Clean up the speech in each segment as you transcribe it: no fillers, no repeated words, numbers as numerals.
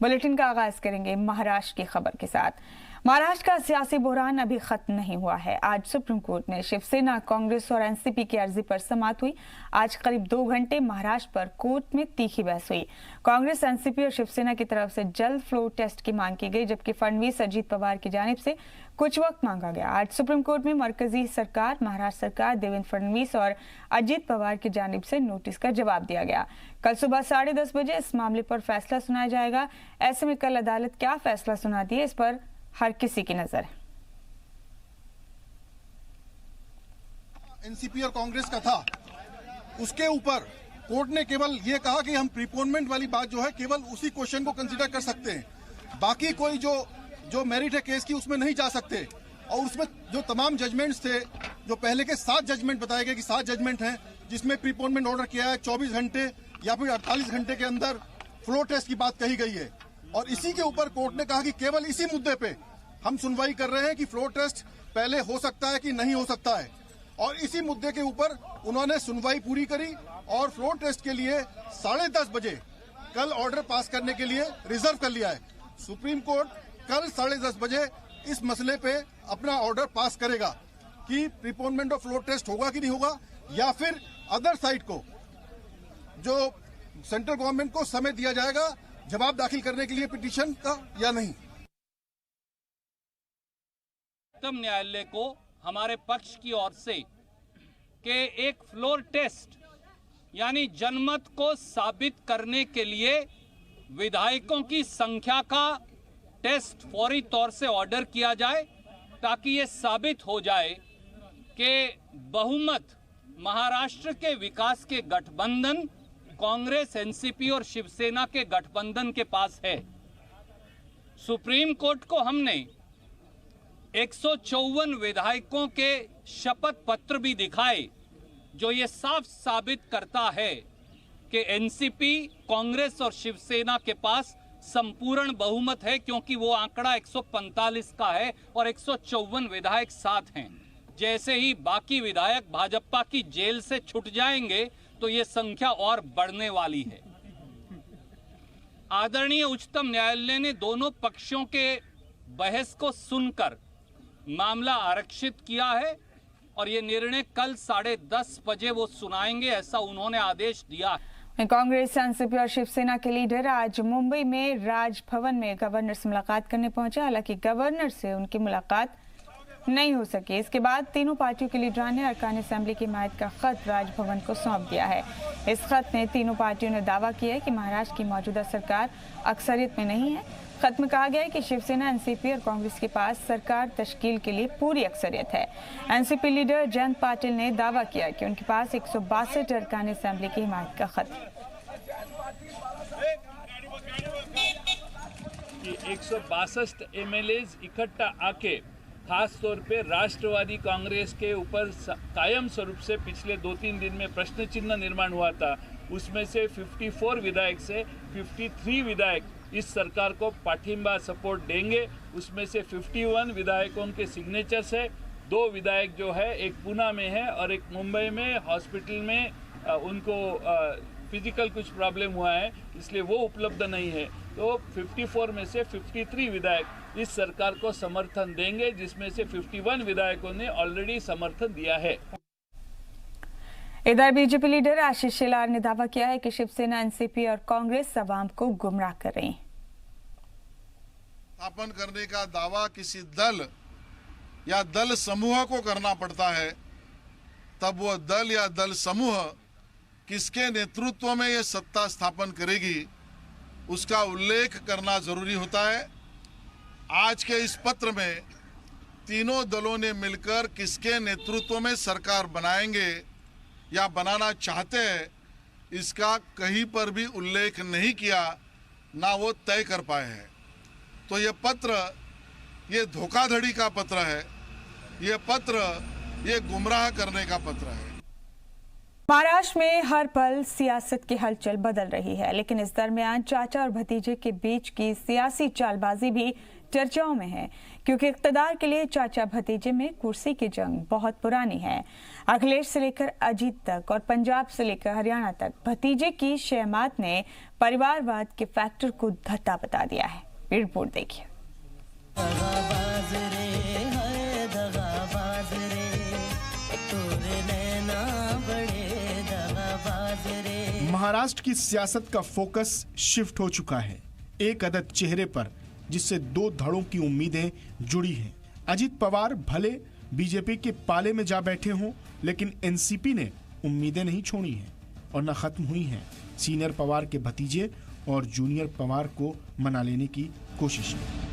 Bulletin का आगाज करेंगे महाराष्ट्र की खबर के साथ। महाराष्ट्र का सियासी बहरान अभी खत्म नहीं हुआ है। आज सुप्रीम कोर्ट में शिवसेना, कांग्रेस और एनसीपी की अर्जी पर समाअत हुई। आज करीब 2 घंटे महाराष्ट्र पर कोर्ट में तीखी बहस हुई। कांग्रेस, एनसीपी और शिवसेना की तरफ से जल्द फ्लोर टेस्ट की मांग की गई, जबकि फडणवीस, अजीत पवार की जानिब से कुछ वक्त मांगा गया। आज सुप्रीम कोर्ट में मरकजी सरकार, महाराष्ट्र सरकार, देवेंद्र फडणवीस और अजीत पवार की जानिब से नोटिस का जवाब दिया गया। कल सुबह 10:30 बजे इस मामले पर फैसला सुनाया जाएगा। ऐसे में कल अदालत क्या फैसला सुनाती है, इस पर हर किसी की नजर है। एनसीपी और कांग्रेस का था, उसके ऊपर कोर्ट ने केवल ये कहा कि हम प्रीपोनमेंट वाली बात जो है केवल उसी क्वेश्चन को कंसीडर कर सकते हैं, बाकी कोई जो मेरिट है केस की उसमें नहीं जा सकते। और उसमें जो तमाम जजमेंट्स थे, जो पहले के 7 जजमेंट बताए गए कि 7 जजमेंट हैं जिसमें प्रीपोनमेंट ऑर्डर किया है, 24 घंटे या फिर 48 घंटे के अंदर फ्लोर टेस्ट की बात कही गई है। और इसी के ऊपर कोर्ट ने कहा कि केवल इसी मुद्दे पे हम सुनवाई कर रहे हैं कि फ्लोर टेस्ट पहले हो सकता है कि नहीं हो सकता है। और इसी मुद्दे के ऊपर उन्होंने सुनवाई पूरी करी और फ्लोर टेस्ट के लिए 10:30 बजे कल ऑर्डर पास करने के लिए रिजर्व कर लिया है। सुप्रीम कोर्ट कल 10:30 बजे इस मसले पे अपना ऑर्डर पास करेगा कि प्रीपोनमेंट ऑफ फ्लोर टेस्ट होगा कि नहीं होगा, या फिर अदर साइड को, जो सेंट्रल गवर्नमेंट को समय दिया जाएगा जवाब दाखिल करने के लिए पिटीशन का, या नहीं। उच्चतम न्यायालय को हमारे पक्ष की ओर से कि एक फ्लोर टेस्ट यानी जनमत को साबित करने के लिए विधायकों की संख्या का टेस्ट फौरी तौर से ऑर्डर किया जाए, ताकि ये साबित हो जाए कि बहुमत महाराष्ट्र के विकास के गठबंधन कांग्रेस, एनसीपी और शिवसेना के गठबंधन के पास है। सुप्रीम कोर्ट को हमने 154 विधायकों के शपथ पत्र भी दिखाए, जो ये साफ साबित करता है कि एनसीपी, कांग्रेस और शिवसेना के पास संपूर्ण बहुमत है, क्योंकि वो आंकड़ा 145 का है और 154 विधायक साथ हैं। जैसे ही बाकी विधायक भाजपा की जेल से छूट जाएंगे तो ये संख्या और बढ़ने वाली है। आदरणीय उच्चतम न्यायालय ने दोनों पक्षों के बहस को सुनकर मामला आरक्षित किया है और ये निर्णय कल 10:30 बजे वो सुनाएंगे, ऐसा उन्होंने आदेश दिया है। कांग्रेस, एनसीपी और शिवसेना के लीडर आज मुंबई में राजभवन में गवर्नर से मुलाकात करने पहुंचे। हालांकि गवर्नर से उनकी मुलाकात नहीं हो सकी। इसके बाद तीनों पार्टियों के लीडरों ने अरकान असेंबली की हिमायत का खत राजभवन को सौंप दिया है। इस खत में तीनों पार्टियों ने दावा किया है कि महाराष्ट्र की मौजूदा सरकार अक्सरियत में नहीं है। खत में कहा गया है कि शिवसेना, एनसीपी और कांग्रेस के पास सरकार तश्कील के लिए पूरी अक्सरियत है। एनसीपी लीडर जयंत पाटिल ने दावा किया कि उनके पास 162 अरकान असेंबली की हिमायत का खत है। 162 एमएलएज इकट्ठा आके खास तौर पे राष्ट्रवादी कांग्रेस के ऊपर कायम स्वरूप से पिछले 2-3 दिन में प्रश्न चिन्ह निर्माण हुआ था, उसमें से 54 विधायक से 53 विधायक इस सरकार को पाठिंबा सपोर्ट देंगे। उसमें से 51 विधायकों के सिग्नेचर्स है। 2 विधायक जो है, एक पुणे में है और एक मुंबई में हॉस्पिटल में उनको फिजिकल कुछ प्रॉब्लम हुआ है, इसलिए वो उपलब्ध नहीं है। तो 54 में से 53 विधायक इस सरकार को समर्थन देंगे, जिसमें से 51 विधायकों ने ऑलरेडी समर्थन दिया है। इधर बीजेपी लीडर आशीष शेलार ने दावा किया है कि शिवसेना, एनसीपी और कांग्रेस अवाम को गुमराह कर रही है। स्थापन करने का दावा किसी दल या दल समूह को करना पड़ता है, तब वो दल या दल समूह किसके नेतृत्व में ये सत्ता स्थापन करेगी, उसका उल्लेख करना जरूरी होता है। आज के इस पत्र में तीनों दलों ने मिलकर किसके नेतृत्व में सरकार बनाएंगे या बनाना चाहते हैं, इसका कहीं पर भी उल्लेख नहीं किया, ना वो तय कर पाए हैं। तो ये पत्र, ये धोखाधड़ी का पत्र है, ये पत्र ये गुमराह करने का पत्र है। महाराष्ट्र में हर पल सियासत की हलचल बदल रही है, लेकिन इस दरमियान चाचा और भतीजे के बीच की सियासी चालबाजी भी चर्चाओं में है, क्योंकि इख्तिदार के लिए चाचा भतीजे में कुर्सी की जंग बहुत पुरानी है। अखिलेश से लेकर अजीत तक और पंजाब से लेकर हरियाणा तक भतीजे की शहमात ने परिवारवाद के फैक्टर को धत्ता बता दिया है। रिपोर्ट देखिए। महाराष्ट्र की सियासत का फोकस शिफ्ट हो चुका है एक अदद चेहरे पर, जिससे दो धड़ों की उम्मीदें जुड़ी हैं। अजित पवार भले बीजेपी के पाले में जा बैठे हों, लेकिन एनसीपी ने उम्मीदें नहीं छोड़ी हैं और न खत्म हुई हैं। सीनियर पवार के भतीजे और जूनियर पवार को मना लेने की कोशिश की।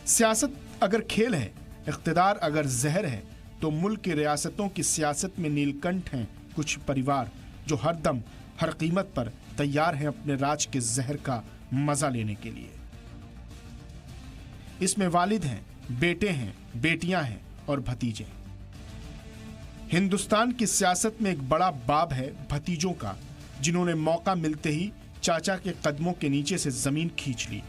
सियासत अगर खेल है, इख्तिदार अगर जहर है, तो मुल्क की रियासतों की सियासत में नीलकंठ हैं कुछ परिवार जो हरदम हर कीमत पर तैयार हैं अपने राज के जहर का मजा लेने के लिए। इसमें वालिद हैं, बेटे हैं, बेटियां हैं और भतीजे। हिंदुस्तान की सियासत में एक बड़ा बाब है भतीजों का, जिन्होंने मौका मिलते ही चाचा के कदमों के नीचे से जमीन खींच ली।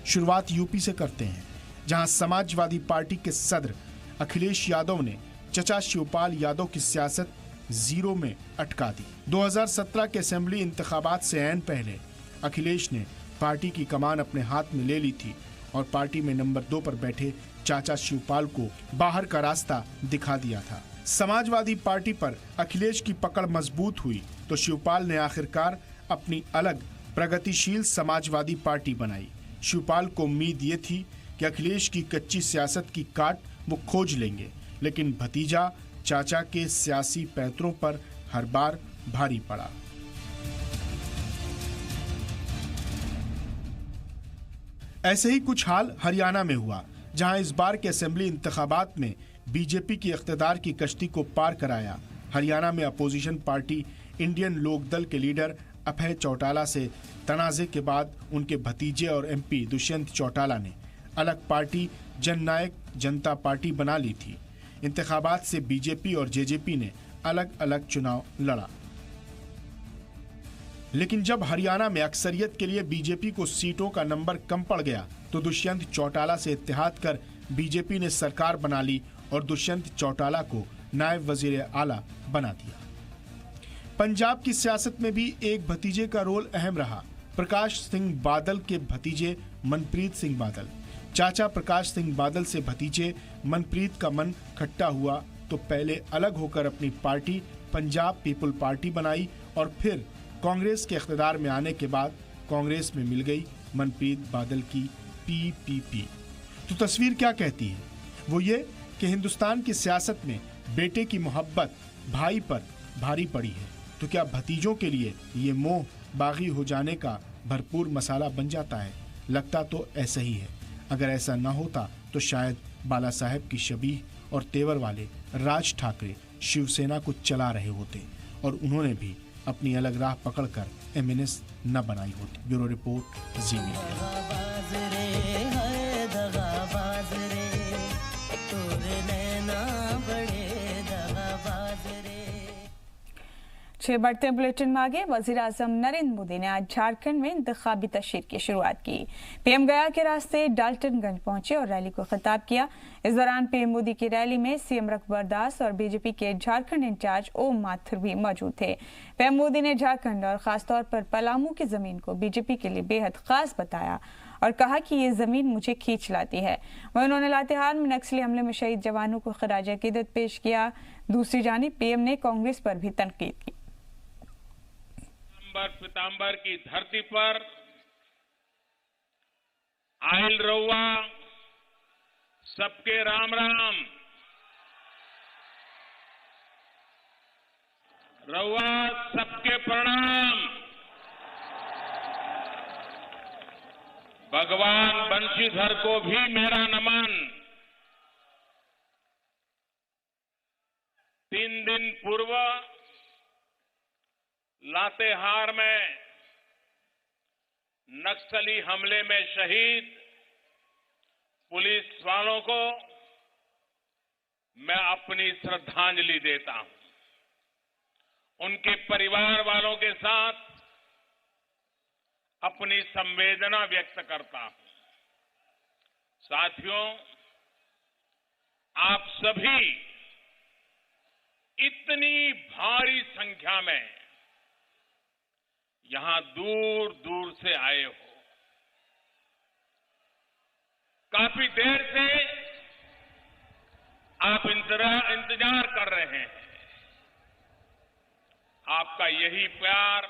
शुरुआत यूपी से करते हैं, जहां समाजवादी पार्टी के सदर अखिलेश यादव ने चचा शिवपाल यादव की सियासत जीरो में अटका दी। 2017 के असेंबली इंतखाबात से ऐन पहले अखिलेश ने पार्टी की कमान अपने हाथ में ले ली थी और पार्टी में नंबर 2 पर बैठे चाचा शिवपाल को बाहर का रास्ता दिखा दिया था। समाजवादी पार्टी पर अखिलेश की पकड़ मजबूत हुई तो शिवपाल ने आखिरकार अपनी अलग प्रगतिशील समाजवादी पार्टी बनाई। शिवपाल को उम्मीद ये थी कि अखिलेश की कच्ची सियासत की काट वो खोज लेंगे, लेकिन भतीजा चाचा के सियासी पैतरों पर हर बार भारी पड़ा। ऐसे ही कुछ हाल हरियाणा में हुआ, जहां इस बार के असेंबली इंतखाबात में बीजेपी की इख्तिदार की कश्ती को पार कराया। हरियाणा में अपोजिशन पार्टी इंडियन लोकदल के लीडर अभय चौटाला से तनाजे के बाद उनके भतीजे और एमपी दुष्यंत चौटाला ने अलग पार्टी जननायक जनता पार्टी बना ली थी। इंतखाबात से बीजेपी और जेजेपी ने अलग अलग चुनाव लड़ा, लेकिन जब हरियाणा में अक्सरियत के लिए बीजेपी को सीटों का नंबर कम पड़ गया तो दुष्यंत चौटाला से इत्तेहाद कर बीजेपी ने सरकार बना ली और दुष्यंत चौटाला को नायब वजीर आला बना दिया। पंजाब की सियासत में भी एक भतीजे का रोल अहम रहा। प्रकाश सिंह बादल के भतीजे मनप्रीत सिंह बादल। चाचा प्रकाश सिंह बादल से भतीजे मनप्रीत का मन खट्टा हुआ तो पहले अलग होकर अपनी पार्टी पंजाब पीपल पार्टी बनाई और फिर कांग्रेस के इख्तिदार में आने के बाद कांग्रेस में मिल गई मनप्रीत बादल की पीपीपी। तो तस्वीर क्या कहती है? वो ये कि हिंदुस्तान की सियासत में बेटे की मोहब्बत भाई पर भारी पड़ी है, तो क्या भतीजों के लिए ये मोह बागी हो जाने का भरपूर मसाला बन जाता है? लगता तो ऐसा ही है। अगर ऐसा न होता तो शायद बाला साहेब की शबीह और तेवर वाले राज ठाकरे शिवसेना को चला रहे होते और उन्होंने भी अपनी अलग राह पकड़कर एमएनएस न बनाई होती। ब्यूरो रिपोर्ट, जी मीडिया। 6 बढ़ते बुलेटिन में आगे। वजीर आजम नरेंद्र मोदी ने आज झारखंड में इंतखाबी तशरीह की शुरुआत की। पीएम गया के रास्ते डाल्टनगंज पहुंचे और रैली को खिताब किया। इस दौरान पीएम मोदी की रैली में सीएम रघुवर दास और बीजेपी के झारखंड इंचार्ज ओम माथुर भी मौजूद थे। पीएम मोदी ने झारखंड और खासतौर पर पलामू की जमीन को बीजेपी के लिए बेहद खास बताया और कहा कि ये जमीन मुझे खींच लाती है। वहीं उन्होंने लातेहार में नक्सली हमले में शहीद जवानों को खराज अकीदत पेश किया। दूसरी जानिब पीएम ने कांग्रेस पर भी तनकीद की। पीताम्बर की धरती पर आयल रउआ सबके राम राम। रउआ सबके प्रणाम। भगवान बंशीधर को भी मेरा नमन। 3 दिन पूर्व लातेहार में नक्सली हमले में शहीद पुलिस वालों को मैं अपनी श्रद्धांजलि देता हूं। उनके परिवार वालों के साथ अपनी संवेदना व्यक्त करता हूं। साथियों, आप सभी इतनी भारी संख्या में यहां दूर दूर से आए हो। काफी देर से आप इंतजार कर रहे हैं। आपका यही प्यार,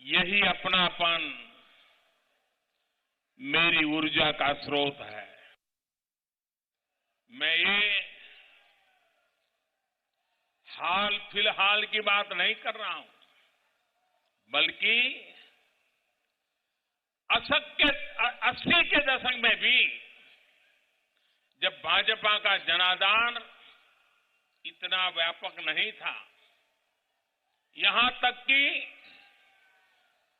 यही अपनापन मेरी ऊर्जा का स्रोत है। मैं ये हाल फिलहाल की बात नहीं कर रहा हूं, बल्कि 80 के दशक में भी जब भाजपा का जनाधार इतना व्यापक नहीं था, यहां तक कि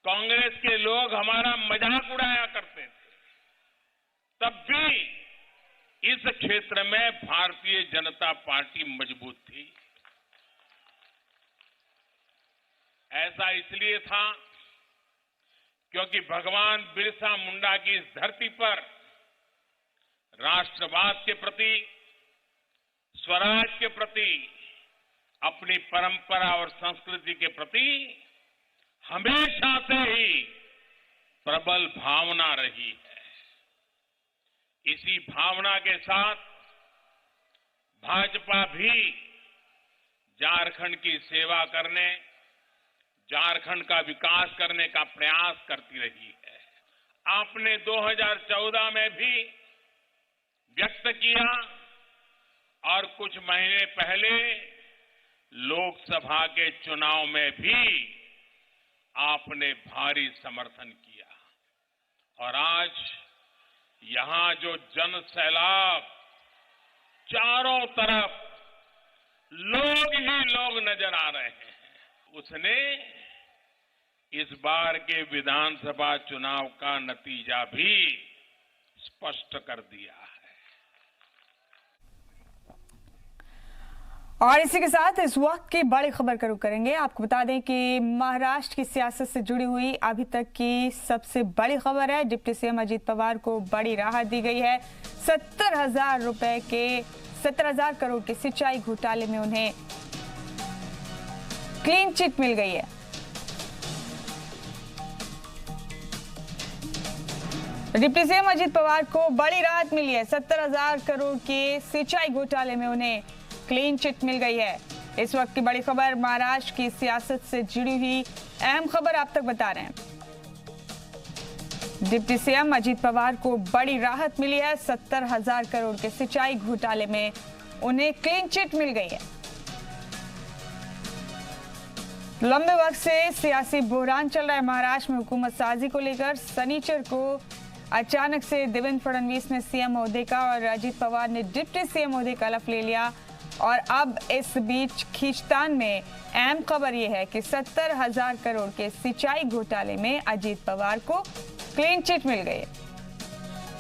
कांग्रेस के लोग हमारा मजाक उड़ाया करते थे, तब भी इस क्षेत्र में भारतीय जनता पार्टी मजबूत थी। ऐसा इसलिए था क्योंकि भगवान बिरसा मुंडा की इस धरती पर राष्ट्रवाद के प्रति, स्वराज के प्रति, अपनी परंपरा और संस्कृति के प्रति हमेशा से ही प्रबल भावना रही है। इसी भावना के साथ भाजपा भी झारखंड की सेवा करने, झारखंड का विकास करने का प्रयास करती रही है। आपने 2014 में भी व्यक्त किया और कुछ महीने पहले लोकसभा के चुनाव में भी आपने भारी समर्थन किया। और आज यहां जो जन सैलाब, चारों तरफ लोग ही लोग नजर आ रहे हैं, उसने इस बार के विधानसभा चुनाव का नतीजा भी स्पष्ट कर दिया है। और इसी के साथ इस वक्त की बड़ी खबर का रुख करेंगे। आपको बता दें कि महाराष्ट्र की सियासत से जुड़ी हुई अभी तक की सबसे बड़ी खबर है। डिप्टी सीएम अजीत पवार को बड़ी राहत दी गई है। 70,000 करोड़ के सिंचाई घोटाले में उन्हें क्लीन चिट मिल गई है। डिप्टी सीएम अजीत पवार को बड़ी राहत मिली है। 70,000 करोड़ के सिंचाई घोटाले में उन्हें क्लीन चिट मिल गई है। इस वक्त की बड़ी खबर, महाराष्ट्र की सियासत से जुड़ी हुई अहम खबर आप तक बता रहे हैं। डिप्टी सीएम अजीत पवार को बड़ी राहत मिली है। 70,000 करोड़ के सिंचाई घोटाले में उन्हें क्लीन चिट मिल गई है। लंबे वक्त से सियासी बहरान चल रहा है महाराष्ट्र में हुकूमत साजी को लेकर। शनिचर को अचानक से देवेंद्र फडणवीस ने सीएम ओहदे का और अजीत पवार ने डिप्टी सीएम ओहदे का हलफ ले लिया। और अब इस बीच खींचतान में अहम खबर यह है कि 70,000 करोड़ के सिंचाई घोटाले में अजीत पवार को क्लीन चिट मिल गई है।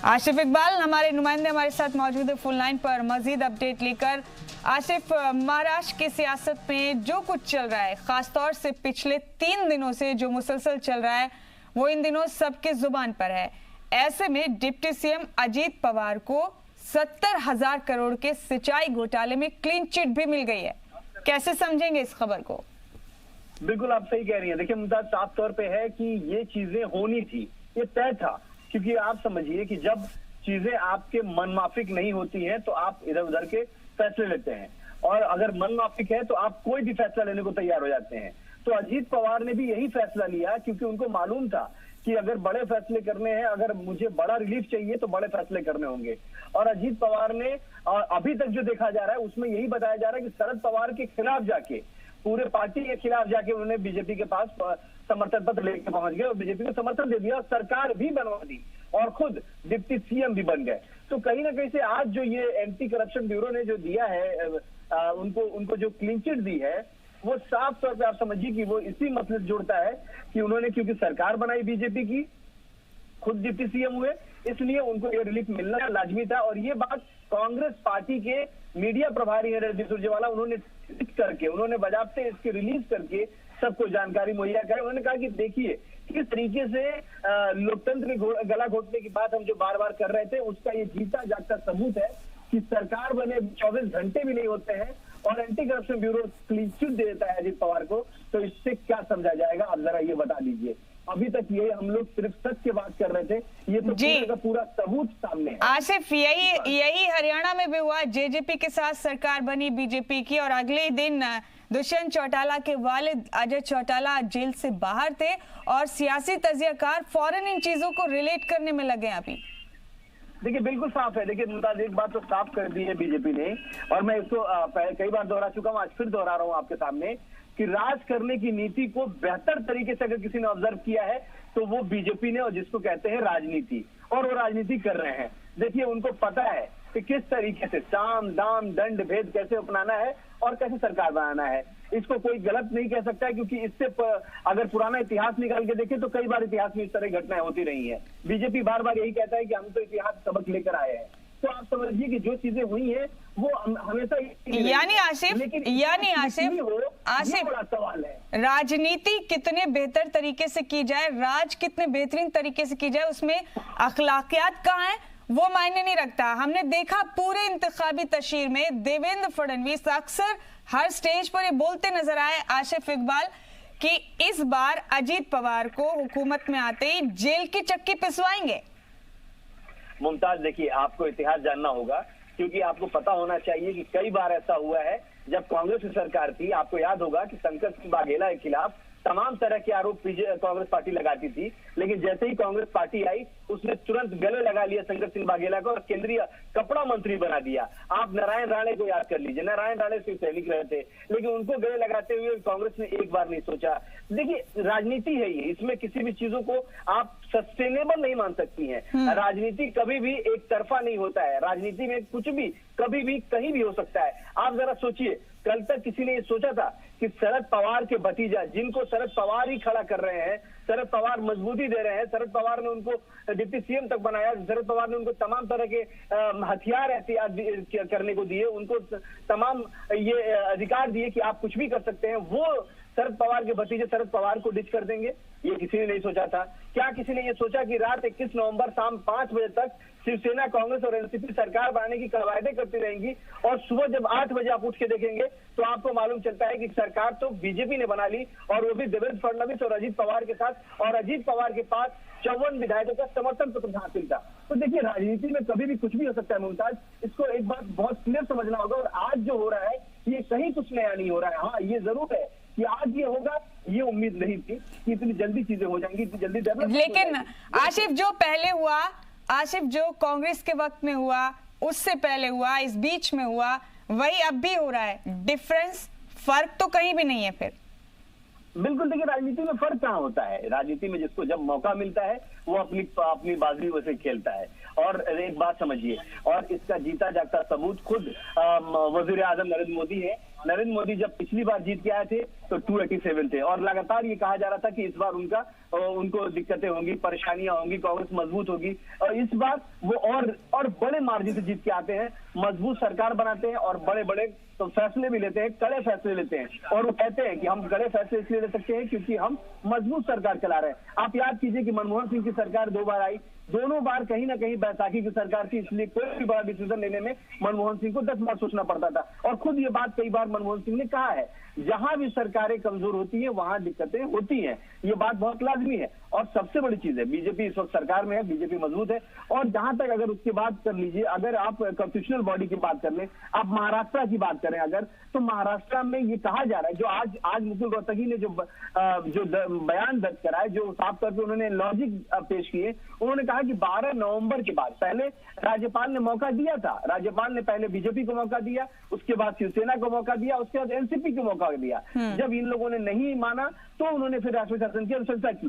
आसिफ इकबाल हमारे नुमाइंदे हमारे साथ मौजूद है फोन लाइन पर मजीद अपडेट लेकर। आसिफ, महाराष्ट्र की सियासत में जो कुछ चल रहा है, खासतौर से पिछले 3 दिनों से जो मुसलसल चल रहा है, वो इन दिनों सबके जुबान पर है। ऐसे में डिप्टी सीएम अजीत पवार को 70,000 करोड़ के सिंचाई घोटाले में क्लीन चिट भी मिल गई है। कैसे समझेंगे इस खबर को? बिल्कुल आप सही कह रही हैं। देखिए, मुद्दा साफ तौर पे है कि ये चीजें होनी थी, ये तय था। क्योंकि आप समझिए कि जब चीजें आपके मनमाफिक नहीं होती हैं तो आप इधर उधर के फैसले लेते हैं, और अगर मनमाफिक है तो आप कोई भी फैसला लेने को तैयार हो जाते हैं। तो अजीत पवार ने भी यही फैसला लिया, क्योंकि उनको मालूम था कि अगर बड़े फैसले करने हैं, अगर मुझे बड़ा रिलीफ चाहिए तो बड़े फैसले करने होंगे। और अजीत पवार ने अभी तक जो देखा जा रहा है उसमें यही बताया जा रहा है कि शरद पवार के खिलाफ जाके, पूरे पार्टी के खिलाफ जाके उन्होंने बीजेपी के पास समर्थन पत्र लेकर पहुंच गए और बीजेपी को समर्थन दे दिया, सरकार भी बनवा दी और खुद डिप्टी सीएम भी बन गए। तो कहीं ना कहीं से आज जो ये एंटी करप्शन ब्यूरो ने जो दिया है, उनको जो क्लीन चिट दी है, वो साफ तौर पे आप समझिए कि वो इसी मसले से जुड़ता है कि उन्होंने क्योंकि सरकार बनाई बीजेपी की, खुद डिप्टी सीएम हुए, इसलिए उनको ये रिलीफ मिलना लाजमी था। और ये बात कांग्रेस पार्टी के मीडिया प्रभारी है रणदीप सुरजेवाला, उन्होंने ट्वीट करके, उन्होंने बाकायदे इसकी रिलीज करके सबको जानकारी मुहैया कराई। उन्होंने कहा कि देखिए किस तरीके से लोकतंत्र में गला घोटने की बात हम जो बार बार कर रहे थे, उसका ये जीता जागता सबूत है कि सरकार बने 24 घंटे भी नहीं होते हैं और anti corruption bureau clean chit दे देता है अजीत पवार को। तो इससे क्या समझा जाएगा, आप जरा ये बता दीजिए। अभी तक ये हम लोग सिर्फ सच की बात कर रहे थे, ये तो पूरे का पूरा सबूत सामने है। आसिफ, यही हरियाणा में भी हुआ, जेजेपी के साथ सरकार बनी बीजेपी की और अगले ही दिन दुष्यंत चौटाला के वालिद अजय चौटाला जेल से बाहर थे और सियासी तजियाकार फौरन इन चीजों को रिलेट करने में लगे। अभी देखिए बिल्कुल साफ है। देखिए मुमताज, एक बात तो साफ कर दी है बीजेपी ने, और मैं इसको कई बार दोहरा चुका हूं, आज फिर दोहरा रहा हूं आपके सामने कि राज करने की नीति को बेहतर तरीके से अगर किसी ने ऑब्जर्व किया है तो वो बीजेपी ने, और जिसको कहते हैं राजनीति, और वो राजनीति कर रहे हैं। देखिए उनको पता है कि किस तरीके से साम दाम दंड भेद कैसे अपनाना है और कैसे सरकार बनाना है। इसको कोई गलत नहीं कह सकता है, क्योंकि इससे अगर पुराना इतिहास निकाल के देखें तो कई बार इतिहास में इस तरह घटनाएं होती रही हैं। बीजेपी बार बार यही कहता है कि हम तो इतिहास सबक लेकर आए हैं। तो आप समझिए कि जो चीजें हुई हैं वो हमेशा, यानी आसिफ बड़ा सवाल है, राजनीति कितने बेहतर तरीके से की जाए, राज कितने बेहतरीन तरीके से की जाए, उसमें अखलाकियात कहाँ है वो मायने नहीं रखता। हमने देखा पूरे इंतखाबी तशरीर में देवेंद्र फडणवीस अक्सर हर स्टेज पर ये बोलते नजर आए, आसिफ इकबाल, कि इस बार अजीत पवार को हुकूमत में आते ही जेल की चक्की पिसवाएंगे। मुमताज, देखिए आपको इतिहास जानना होगा, क्योंकि आपको पता होना चाहिए कि कई बार ऐसा हुआ है जब कांग्रेस की सरकार थी। आपको याद होगा कि शंकर सिंह वाघेला के खिलाफ तमाम तरह के आरोप कांग्रेस पार्टी लगाती थी, लेकिन जैसे ही कांग्रेस पार्टी आई उसने तुरंत गले लगा लिया शंकर सिंह वाघेला को और केंद्रीय कपड़ा मंत्री बना दिया। आप नारायण राणे को याद कर लीजिए, नारायण राणे सिर्फ सैनिक रहे थे, लेकिन उनको गले लगाते हुए कांग्रेस ने एक बार नहीं सोचा। देखिए राजनीति है ये, इसमें किसी भी चीजों को आप सस्टेनेबल नहीं मान सकती हैं। राजनीति कभी भी एक तरफा नहीं होता है, राजनीति में कुछ भी कभी भी कहीं भी हो सकता है। आप जरा सोचिए, कल तक किसी ने ये सोचा था कि शरद पवार के भतीजा, जिनको शरद पवार ही खड़ा कर रहे हैं, शरद पवार मजबूती दे रहे हैं, शरद पवार ने उनको डिप्टी सीएम तक बनाया, शरद पवार ने उनको तमाम तरह के हथियार एहतियात करने को दिए, उनको तमाम ये अधिकार दिए कि आप कुछ भी कर सकते हैं, वो शरद पवार के भतीजे शरद पवार को डिच कर देंगे? ये किसी ने नहीं सोचा था। क्या किसी ने ये सोचा कि रात 21 नवंबर शाम 5 बजे तक शिवसेना, कांग्रेस और एनसीपी सरकार बनाने की कवायदे करती रहेंगी और सुबह जब 8 बजे आप उठ के देखेंगे तो आपको मालूम चलता है कि सरकार तो बीजेपी ने बना ली, और वो भी देवेंद्र फडणवीस और अजीत पवार के साथ, और अजीत पवार के पास 54 विधायकों का समर्थन पत्र हासिल था। तो देखिए राजनीति में कभी भी कुछ भी हो सकता है मुमताज, इसको एक बात बहुत क्लियर समझना होगा। और आज जो हो रहा है ये कहीं कुछ नया नहीं हो रहा है। हाँ, ये जरूर है कि आज ये होगा, ये उम्मीद नहीं थी कि इतनी जल्दी चीजें हो जाएंगी, इतनी जल्दी डेवलप। लेकिन आसिफ, जो पहले हुआ, आसिफ जो कांग्रेस के वक्त में हुआ, उससे पहले हुआ, इस बीच में हुआ, वही अब भी हो रहा है। डिफरेंस, फर्क तो कहीं भी नहीं है फिर। बिल्कुल, देखिए राजनीति में फर्क कहाँ होता है। राजनीति में जिसको जब मौका मिलता है वो अपनी बाजी वैसे खेलता है। और एक बात समझिए, और इसका जीता जागता सबूत खुद वजीर आजम नरेंद्र मोदी है। नरेंद्र मोदी जब पिछली बार जीत के आए थे तो 287 थे, और लगातार ये कहा जा रहा था कि इस बार उनको दिक्कतें होंगी, परेशानियां होंगी, कांग्रेस मजबूत होगी। और इस बार वो और बड़े मार्जिन से जीत के आते हैं, मजबूत सरकार बनाते हैं और बड़े बड़े तो फैसले भी लेते हैं, कड़े फैसले लेते हैं। और वो कहते हैं कि हम कड़े फैसले इसलिए ले सकते हैं क्योंकि हम मजबूत सरकार चला रहे हैं। आप याद कीजिए कि मनमोहन सिंह की सरकार 2 बार आई, दोनों बार कहीं ना कहीं बैसाखी की सरकार थी, इसलिए कोई भी बड़ा डिसीजन लेने में मनमोहन सिंह को 10 बार सोचना पड़ता था। और खुद ये बात कई बार मनमोहन सिंह ने कहा है, जहां भी सरकारें कमजोर होती हैं वहां दिक्कतें होती हैं, ये बात बहुत लाजमी है। और सबसे बड़ी चीज है, बीजेपी इस वक्त सरकार में है, बीजेपी मजबूत है। और जहां तक अगर उसकी बात कर लीजिए, अगर आप कॉन्स्टिट्यूशनल बॉडी की बात कर लें, आप महाराष्ट्र की बात करें अगर, तो महाराष्ट्र में ये कहा जा रहा है, जो आज मुकुल रोहतगी ने जो बयान दर्ज कराए, जो साफ तौर पर उन्होंने लॉजिक पेश किए, उन्होंने कहा कि 12 नवंबर के बाद, पहले राज्यपाल ने मौका दिया था, राज्यपाल ने पहले बीजेपी को मौका दिया, उसके बाद शिवसेना को मौका दिया, उसके बाद एनसीपी को मौका दिया। जब इन लोगों ने नहीं माना तो उन्होंने फिर राष्ट्रीय शासन की अनुशंसा की।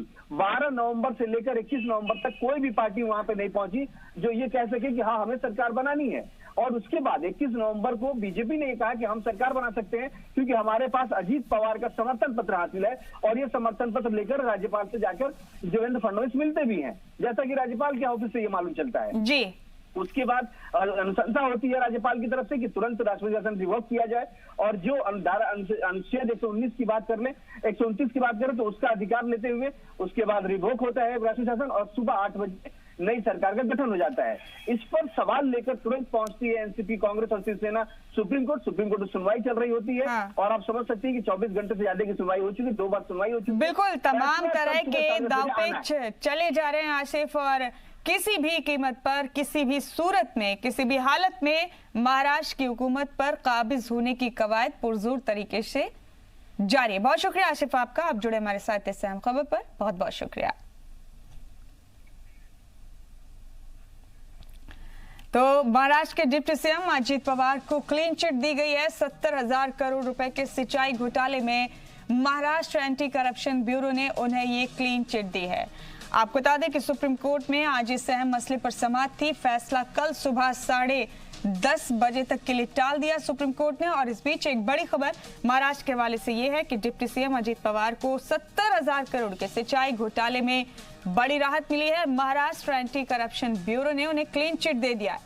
12 नवंबर से लेकर 21 नवंबर तक कोई भी पार्टी वहां पे नहीं पहुंची जो ये कह सके कि हाँ हमें सरकार बनानी है। और उसके बाद 21 नवंबर को बीजेपी ने कहा कि हम सरकार बना सकते हैं क्योंकि हमारे पास अजीत पवार का समर्थन पत्र हासिल है और ये समर्थन पत्र लेकर राज्यपाल से जाकर देवेंद्र फडणवीस मिलते भी हैं, जैसा कि राज्यपाल के ऑफिस से ये मालूम चलता है जी। उसके बाद अनुशंसा होती है राज्यपाल की तरफ से कि तुरंत राष्ट्रपति शासन रिवोक किया जाए और जो अनुच्छेद 119 की बात कर ले, 129 की बात करें तो उसका अधिकार लेते हुए उसके बाद रिवोक होता है राष्ट्रपति शासन और सुबह 8 बजे नई सरकार का गठन हो जाता है। इस पर सवाल लेकर तुरंत पहुंचती है एनसीपी, कांग्रेस और शिवसेना सुप्रीम कोर्ट में सुनवाई चल रही होती है। और आप समझ सकते हैं कि 24 घंटे से ज्यादा की सुनवाई हो चुकी है, 2 बार सुनवाई हो चुकी है। बिल्कुल तमाम तरह के दावपेच चले जा रहे हैं आसिफ, और किसी भी कीमत पर, किसी भी सूरत में, किसी भी हालत में महाराष्ट्र की हुकूमत पर काबिज होने की कवायद पुरजोर तरीके से जारी है। बहुत शुक्रिया आसिफ आपका, आप जुड़े हमारे साथ इस अहम खबर पर, बहुत बहुत शुक्रिया। तो महाराष्ट्र के डिप्टी सीएम अजीत पवार को क्लीन चिट दी गई है। 70,000 करोड़ रुपए के सिंचाई घोटाले में महाराष्ट्र एंटी करप्शन ब्यूरो ने उन्हें ये क्लीन चिट दी है। आपको बता दें कि सुप्रीम कोर्ट में आज इस अहम मसले पर समाअत थी। फैसला कल सुबह 10:30 बजे तक के लिए टाल दिया सुप्रीम कोर्ट ने। और इस बीच एक बड़ी खबर महाराष्ट्र के हवाले से ये है कि डिप्टी सीएम अजीत पवार को 70,000 करोड़ के सिंचाई घोटाले में बड़ी राहत मिली है। महाराष्ट्र एंटी करप्शन ब्यूरो ने उन्हें क्लीन चिट दे दिया है।